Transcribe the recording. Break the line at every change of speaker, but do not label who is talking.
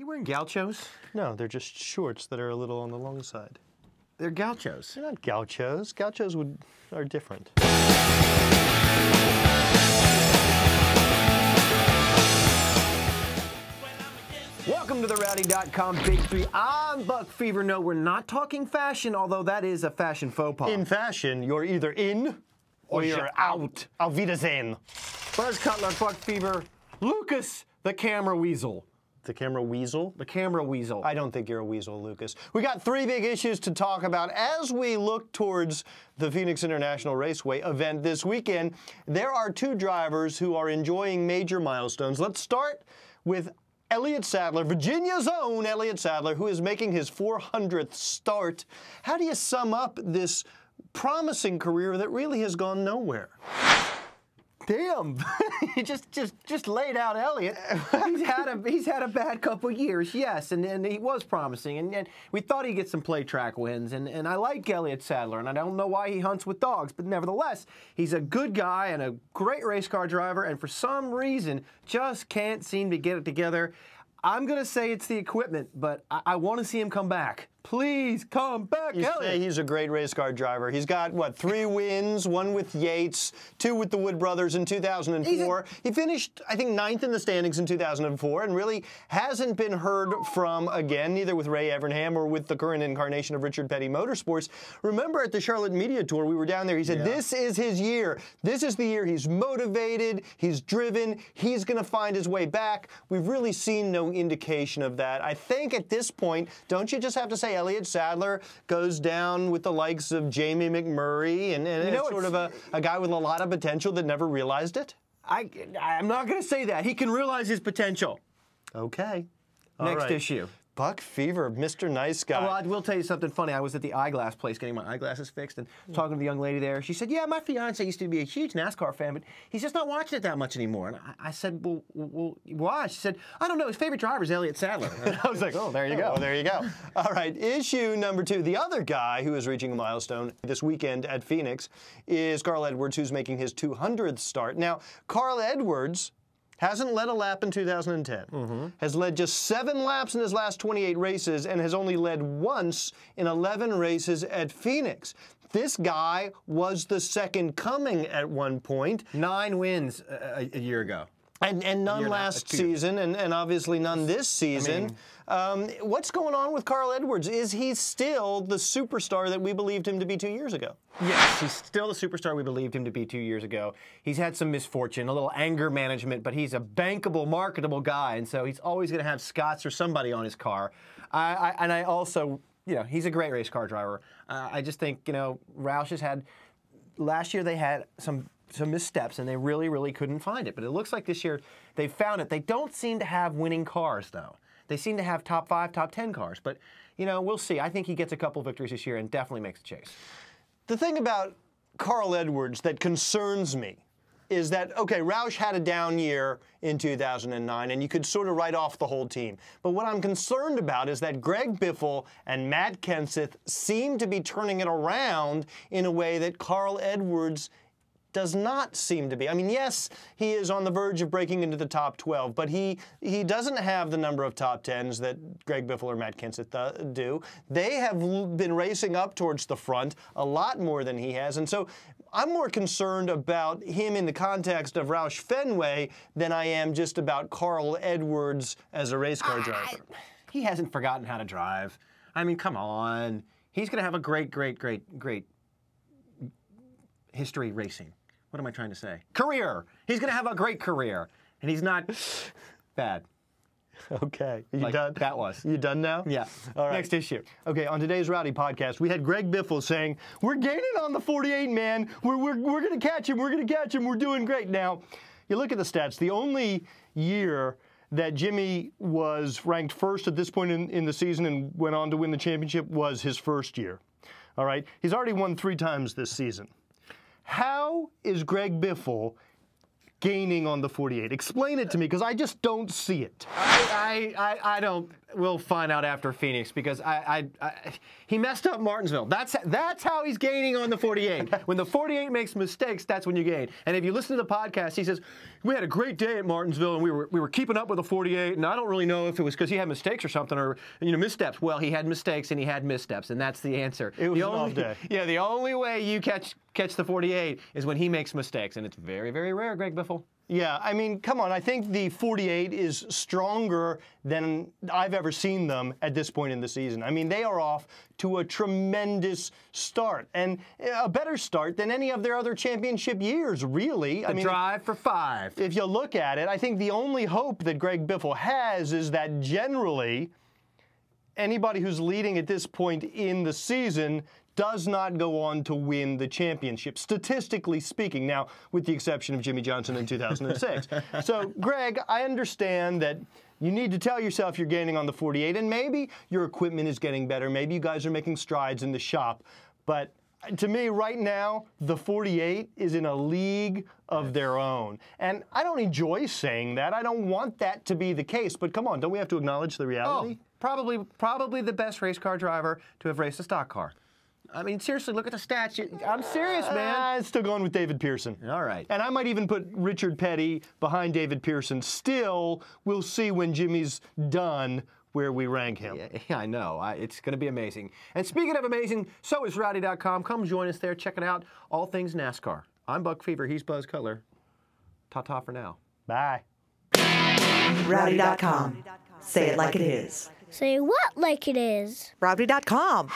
you wearing gauchos?
No, they're just shorts that are a little on the long side.
They're gauchos.
They're not gauchos. Gauchos are different.
Welcome to the Rowdy.com Big Three. I'm Buck Fever. No, we're not talking fashion, although that is a fashion faux pas.
In fashion, you're either in or you're out. Auf Wiedersehen.
Buzz Cutler, Buck Fever, Lucas, the camera weasel.
The camera weasel?
The camera weasel.
I don't think you're a weasel, Lucas. We got three big issues to talk about as we look towards the Phoenix International Raceway event this weekend. There are two drivers who are enjoying major milestones. Let's start with Elliott Sadler, Virginia's own Elliott Sadler, who is making his 400th start. How do you sum up this promising career that really has gone nowhere?
Damn, you just laid out Elliott. He's had a bad couple years, yes, and he was promising, and we thought he'd get some play track wins, and I like Elliott Sadler, and I don't know why he hunts with dogs, but nevertheless, he's a good guy and a great race car driver, and for some reason, just can't seem to get it together. I'm going to say it's the equipment, but I want to see him come back. Please come back,
You
Elliott.
say he's a great race car driver. He's got, what, 3 wins, 1 with Yates, 2 with the Wood brothers in 2004. He finished, I think, 9th in the standings in 2004 and really hasn't been heard from again, neither with Ray Evernham or with the current incarnation of Richard Petty Motorsports. Remember at the Charlotte Media Tour, we were down there, he said, This is his year. This is the year he's motivated, he's driven, he's going to find his way back. We've really seen no indication of that. I think at this point, don't you just have to say Elliott Sadler goes down with the likes of Jamie McMurray and it's sort of a guy with a lot of potential that never realized it?
I'm not going to say that. He can realize his potential.
Okay.
Next issue.
Buck Fever, Mr. Nice Guy.
Well, I will tell you something funny. I was at the eyeglass place getting my eyeglasses fixed and talking to the young lady there. She said, yeah, my fiance used to be a huge NASCAR fan, but he's just not watching it that much anymore. And I said, well, why? She said, I don't know. His favorite driver is Elliott Sadler. And I was like, oh, there you go.
Well, there you go. All right, issue number 2. The other guy who is reaching a milestone this weekend at Phoenix is Carl Edwards, who's making his 200th start. Now, Carl Edwards hasn't led a lap in 2010, has led just 7 laps in his last 28 races, and has only led once in 11 races at Phoenix. This guy was the second coming at one point.
9 wins a year ago.
And none last season, and obviously none this season. What's going on with Carl Edwards? Is he still the superstar that we believed him to be 2 years ago?
Yes, he's still the superstar we believed him to be 2 years ago. He's had some misfortune, a little anger management, but he's a bankable, marketable guy, and so he's always going to have Scott's or somebody on his car. And I also, he's a great race car driver. I just think, Roush has had, last year they had some missteps, and they really, really couldn't find it. But it looks like this year they found it. They don't seem to have winning cars, though. They seem to have top 5, top 10 cars. But, we'll see. I think he gets a couple victories this year and definitely makes the chase.
The thing about Carl Edwards that concerns me is that, okay, Roush had a down year in 2009, and you could sort of write off the whole team. But what I'm concerned about is that Greg Biffle and Matt Kenseth seem to be turning it around in a way that Carl Edwards does not seem to be. I mean, yes, he is on the verge of breaking into the top 12, but he doesn't have the number of top 10s that Greg Biffle or Matt Kenseth do. They have been racing up towards the front a lot more than he has, and so I'm more concerned about him in the context of Roush Fenway than I am just about Carl Edwards as a race car driver.
He hasn't forgotten how to drive. I mean, come on. He's going to have a great history racing. What am I trying to say? Career. He's going to have a great career, and he's not bad.
Okay. You done?
That was.
You done now?
Yeah.
All right.
Next issue.
Okay, on today's Rowdy podcast, we had Greg Biffle saying, we're gaining on the 48, man. We're going to catch him. We're going to catch him. We're doing great. Now, you look at the stats. The only year that Jimmy was ranked first at this point in the season and went on to win the championship was his first year. All right? He's already won 3 times this season. How is Greg Biffle gaining on the 48? Explain it to me, because I just don't see it.
I don't. we'll find out after Phoenix because he messed up Martinsville. That's how he's gaining on the 48. When the 48 makes mistakes, that's when you gain. And if you listen to the podcast, he says, we had a great day at Martinsville and we were keeping up with the 48, and I don't really know if it was because he had mistakes or something or missteps. Well, he had mistakes and he had missteps, and that's the answer.
It was an off day.
Yeah, the only way you catch the 48 is when he makes mistakes, and it's very, very rare, Greg Biffle.
Yeah, I mean, come on. I think the 48 is stronger than I've ever seen them at this point in the season. I mean, they are off to a tremendous start, and a better start than any of their other championship years, really.
The drive for 5.
If you look at it, I think the only hope that Greg Biffle has is that generally anybody who's leading at this point in the season does not go on to win the championship, statistically speaking. Now, with the exception of Jimmy Johnson in 2006. So, Greg, I understand that you need to tell yourself you're gaining on the 48, and maybe your equipment is getting better. Maybe you guys are making strides in the shop. But to me, right now, the 48 is in a league of their own. And I don't enjoy saying that. I don't want that to be the case. But come on, don't we have to acknowledge the reality?
Oh, probably the best race car driver to have raced a stock car. I mean, seriously, look at the stats. I'm serious, man.
I'm still going with David Pearson.
All right.
And I might even put Richard Petty behind David Pearson. Still, we'll see when Jimmy's done where we rank him.
Yeah, I know. It's going to be amazing. And speaking of amazing, so is Rowdy.com. Come join us there. Check it out. All things NASCAR. I'm Buck Fever. He's Buzz Cutler. Ta-ta for now.
Bye.
Rowdy.com. Say it like it is.
Say what like it is?
Rowdy.com.